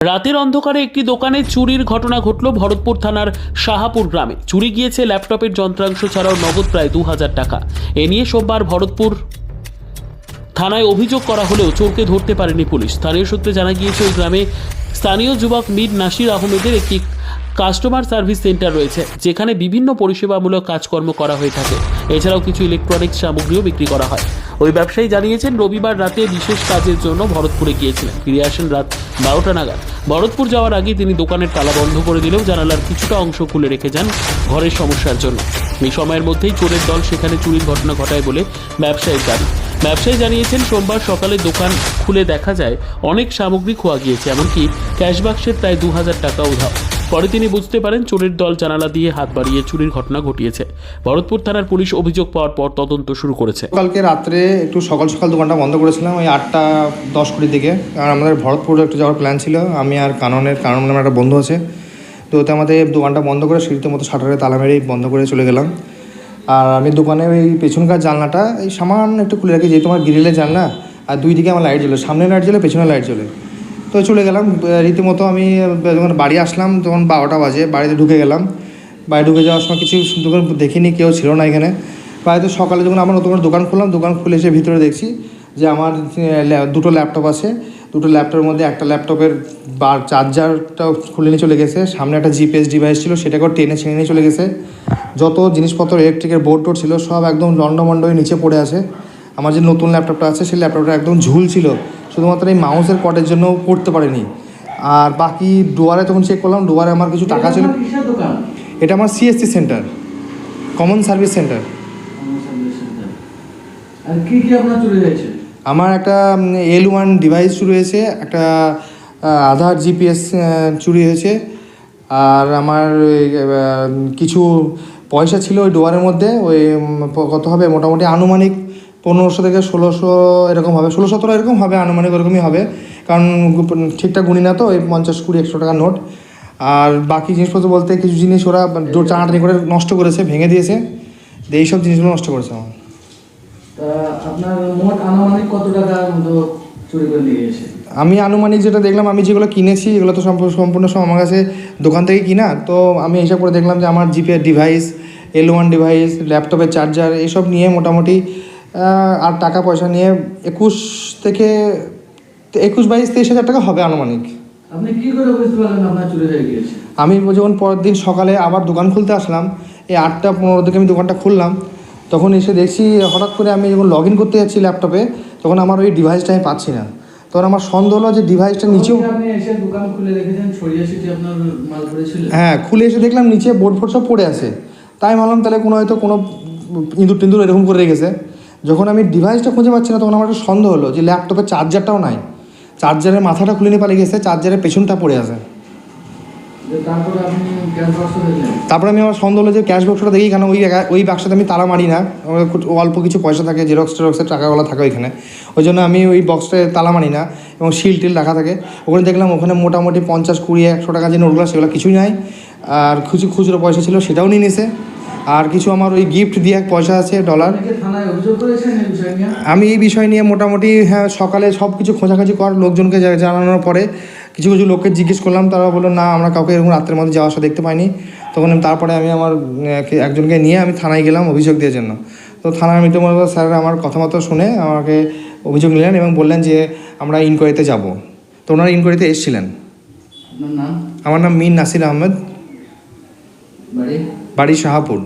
রাতের অন্ধকারে একটি দোকানে চুরির ঘটনা ঘটল ভরতপুর থানার শাহাপুর গ্রামে। চুরি গিয়েছে ল্যাপটপের যন্ত্রাংশ ছাড়াও নগদ প্রায় 2000 টাকা। এ নিয়ে সোমবার ভরতপুর থানায় অভিযোগ করা হলেও চোরকে ধরতে পারেনি পুলিশ। স্থানীয় সূত্রে জানা গিয়েছে ওই গ্রামে স্থানীয় যুবক মীর নাসির আহমেদের একটি কাস্টমার সার্ভিস সেন্টার রয়েছে, যেখানে বিভিন্ন পরিষেবামূলক কাজকর্ম করা হয়ে থাকে। এছাড়াও কিছু ইলেকট্রনিক্স সামগ্রীও বিক্রি করা হয়। ওই ব্যবসায়ী জানিয়েছেন রবিবার রাতে বিশেষ কাজের জন্য ভরতপুরে গিয়েছিলেন। ফিরে আসেন রাত 12টা নাগাদ। ভরতপুর যাওয়ার আগে তিনি দোকানের তালা বন্ধ করে দিলেও জানালার কিছুটা অংশ খুলে রেখে যান ঘরের সমস্যার জন্য। এই সময়ের মধ্যেই চোরের দল সেখানে চুরির ঘটনা ঘটায় বলে ব্যবসায়ীর দাবি। ব্যবসায়ী জানিয়েছেন সোমবার সকালে দোকান খুলে দেখা যায় অনেক সামগ্রী খোয়া গিয়েছে, এমনকি ক্যাশ বাক্সের প্রায় 2000 টাকা উধাও। পরে তিনি বুঝতে পারেন চোরের দল জানালা দিয়ে হাত বাড়িয়ে চুরির ঘটনা ঘটিয়েছে। ভরতপুর থানার পুলিশ অভিযোগ পাওয়ার পর তদন্ত শুরু করেছে। কালকে রাত্রে একটু সকাল দোকানটা বন্ধ করেছিলাম ওই 8:10 দিকে। আর আমাদের ভরতপুর একটু যাওয়ার প্ল্যান ছিল। আমি আর কানন নামে একটা বন্ধু আছে, তো ওতে আমাদের দোকানটা বন্ধ করে সিঁড়িতে মতো শাটারে তালা মেরেই বন্ধ করে চলে গেলাম। আর আমি দোকানে ওই পেছনকার জানলাটা এই সামান্য একটু খুলে রাখি, যেহেতু আমার গ্রিলের জানলা, আর দুই দিকে আমার লাইট জ্বলে, সামনে লাইট জ্বলে পেছনে লাইট জ্বলে। তো চলে গেলাম রীতিমতো। আমি যখন বাড়ি আসলাম তখন 12টা বাজে। বাড়িতে ঢুকে গেলাম। বাড়ি ঢুকে যাওয়ার সময় কিছু দোকান দেখিনি, কেউ ছিল না এখানে। বাড়িতে সকালে যখন আমার নতুন দোকান খুললাম, দোকান খুলে এসে ভিতরে দেখছি যে আমার দুটো ল্যাপটপ আছে। দুটো ল্যাপটপের মধ্যে একটা ল্যাপটপের চার্জারটাও খুলে নিয়ে চলে গেছে। সামনে একটা জিপিএস ডিভাইস ছিল, সেটাকেও টেনে ছিঁড়ে নিয়ে চলে গেছে। যত জিনিসপত্র ইলেকট্রিকের বোর্ড টোর্ড ছিল সব একদম লন্ডভন্ড হয়ে নিচে পড়ে আছে। আমার যে নতুন ল্যাপটপটা আছে সেই ল্যাপটপটা একদম ঝুল ছিল, শুধুমাত্র এই মাউসের কটের জন্য পড়তে পারিনি। আর বাকি ডোয়ারে তখন চেক করলাম, ডোয়ারে আমার কিছু টাকা ছিল। এটা আমার CSC centre, common service centre. আর কি আপনার চুরি হয়েছে? আমার একটা L1 ডিভাইস চুরি হয়েছে, একটা আধার জিপিএস চুরি হয়েছে। আর আমার কিছু পয়সা ছিল ওই ডোয়ারের মধ্যে। ওই কত হবে মোটামুটি আনুমানিক 1500 থেকে 1600 এরকম হবে, 16-17 এরকম হবে, আনুমানিক ওরকমই হবে, কারণ ঠিকঠাক গুনি না তো। ওই 50, 20, 100 টাকার নোট। আর বাকি জিনিসপত্র বলতে কিছু জিনিস ওরা টানাটানি করে নষ্ট করেছে, ভেঙে দিয়েছে। এইসব জিনিসগুলো নষ্ট করেছে আমার। আপনার মোট আনুমানিক কত টাকার মতো চুরি করে নিয়ে গেছে? আমি আনুমানিক যেটা দেখলাম, আমি যেগুলো কিনেছি এগুলো তো সম্পূর্ণ সব আমার কাছে দোকান থেকে কিনা। তো আমি হিসাব করে দেখলাম যে আমার জিপিএস ডিভাইস, L1 ডিভাইস, ল্যাপটপের চার্জার, এসব নিয়ে মোটামুটি আর টাকা পয়সা নিয়ে 22-23 হাজার টাকা হবে আনুমানিক। আপনি কি করে বুঝতে পারলেন আপনার চুরি হয়ে গিয়েছে? আমি যখন পরের দিন সকালে আবার দোকান খুলতে আসলাম, এই 8:15 দিকে আমি দোকানটা খুললাম, তখন এসে দেখছি হঠাৎ করে আমি যখন লগ ইন করতে যাচ্ছি ল্যাপটপে, তখন আমার ওই ডিভাইসটা আমি পাচ্ছি না। তখন আমার সন্দেহ হলো যে ডিভাইসটা নিচেও। আপনি এসে দোকান খুলে রেখেছেন, ছড়িয়ে ছিটিয়ে আপনার মাল পড়েছিল? হ্যাঁ, খুলে এসে দেখলাম নিচে বোর্ড ফোর্ড সব পড়ে আছে। তাই ভাবলাম তাহলে হয়তো কোনো ইঁদুর টিন্দুর এরকম করে রেখেছে। যখন আমি ডিভাইসটা খুঁজে পাচ্ছি না, তখন আমার একটা সন্দেহ হলো যে ল্যাপটপের চার্জারটাও নাই। চার্জারের মাথাটা খুলে নিয়ে পালিয়ে গেছে, চার্জারের পেছনটা পড়ে আছে। তারপরে আমি আমার সন্দেহ হলো যে ক্যাশ বক্সটা দেখি, কেন ওই বাক্সটাতে আমি তালা মারি না, আমার অল্প কিছু পয়সা থাকে, জেরক্সের টাকাগুলো থাকে ওইখানে। ওই জন্য আমি ওই বক্সটায় তালা মারি না, এবং শিল টিল রাখা থাকে ওখানে। দেখলাম ওখানে মোটামুটি 50, 20, 100 টাকা যে নোটগুলো সেগুলো কিছুই নাই। আর খুচরো পয়সা ছিল সেটাও নিয়ে নিয়েছে। আর কিছু আমার ওই গিফট দিয়ে পয়সা আছে $। আমি এই বিষয় নিয়ে মোটামুটি সকালে সব কিছু খোঁজাখুঁজি লোকজনকে জানানোর পরে কিছু লোককে জিজ্ঞেস করলাম, তারা বললো না, আমরা কাউকে এরকম রাত্রের মধ্যে যাওয়া আসা দেখতে পাইনি। তখন তারপরে আমি আমার একজনকে নিয়ে আমি থানায় গেলাম অভিযোগ দেওয়ার জন্য। তো থানার মিটিং স্যার আমার কথাবার্তা শুনে আমাকে অভিযোগ নিলেন এবং বললেন যে আমরা ইনকোয়ারিতে যাব। তো ওনারা ইনকোয়ারিতে এসেছিলেন। আপনার নাম? আমার নাম মীর নাসির আহমেদ, বাড়ি শাহাপুর।